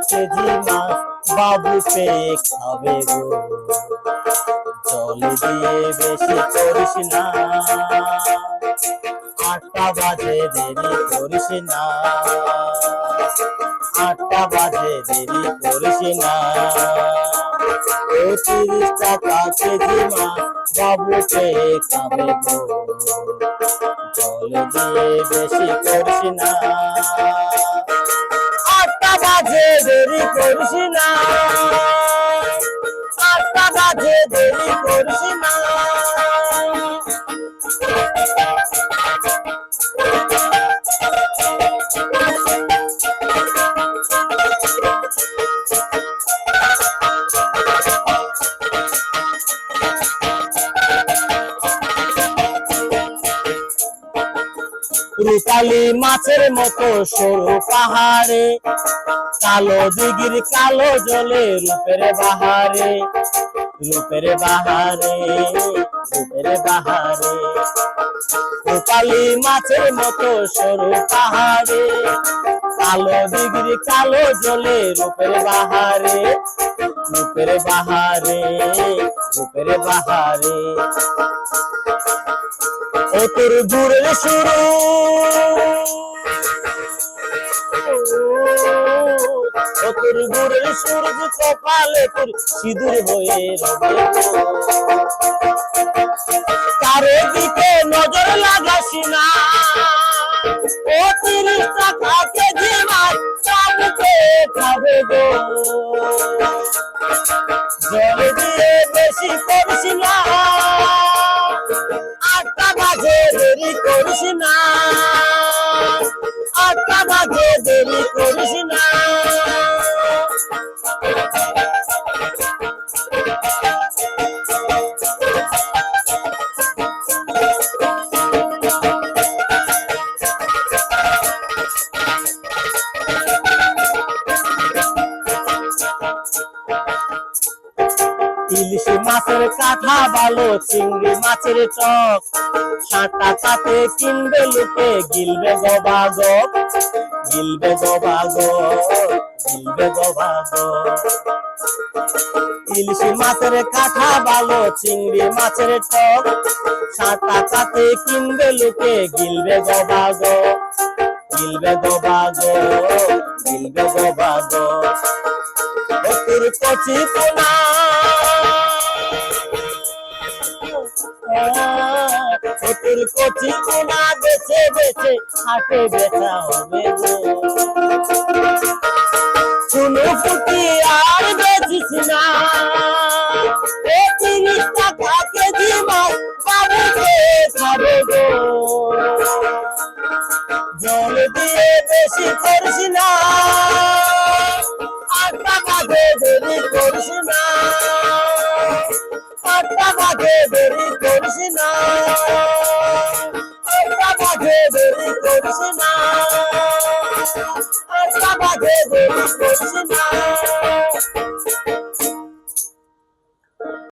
KG মাছ বাবু পেয়ে খাবে গো। জল দিয়ে বেশি করিস না, 8টা বাজে দেরি করিস না, 8টা বাজে দেরি করিস না। 30 টাকা কেজি মাছ বাবু পেয়ে খাবে গো। জল দিয়ে বেশি করিস না, 8টা বাজে দেরি করিস না, 8টা বাজে দেরি করিস না। রূপালী মাছের মতো সরু পাহাড়ে, কালো দিঘির কালো জলে রূপের বাহারে, রূপের বাহারে, রূপের বাহারে। রূপালী মাছের মতো সরু পাহাড়ে, কালো দিঘির কালো জলে রূপের বাহারে, রূপের বাহারে, রূপের বাহারে। ও তোর দূরের শুরু, ও তোর দূরের সূর্য কপালে তোর সিঁদুর হয়ে রবে। কারো দিকে নজর লাগাস না, ও 30 টাকা কেজি মাছ বাবু পেয়ে খাবে গো। জল দিয়ে বেশি করিস না, 8টা বাজে দেরি করিস না, 8টা বাজে দেরি করিস না। ইলিশ মাছের কাঁঠা ভালো, চিংড়ি মাছের চপ 60 টাকাতে কিনবে লুকে গিলবে গবাগ, গিলবে গবাগ, গিলবে গবাগ। ইলিশ মাছের কাঁঠা ভালো, চিংড়ি মাছের চপ 60 টাকাতে কিনবে লুকে গিলবে গবাগ, গিলবে গবাগ, গিলবে গবাগ। তোর কচি পোনা, তোর কচি পোনা বেছে বেছে হাটে বেচা হবে গো। কোনো ফুটি আর বেচিস না, 30 টাকা কেজি মাছ বাবু পেয়ে খাবে গো। জল দিয়ে বেশি করিস না, 8টা বাজে দেরি করিস না, 8টা বাজে দেরি করিস না, 8টা বাজে দেরি করিস না, 8টা বাজে দেরি করিস না।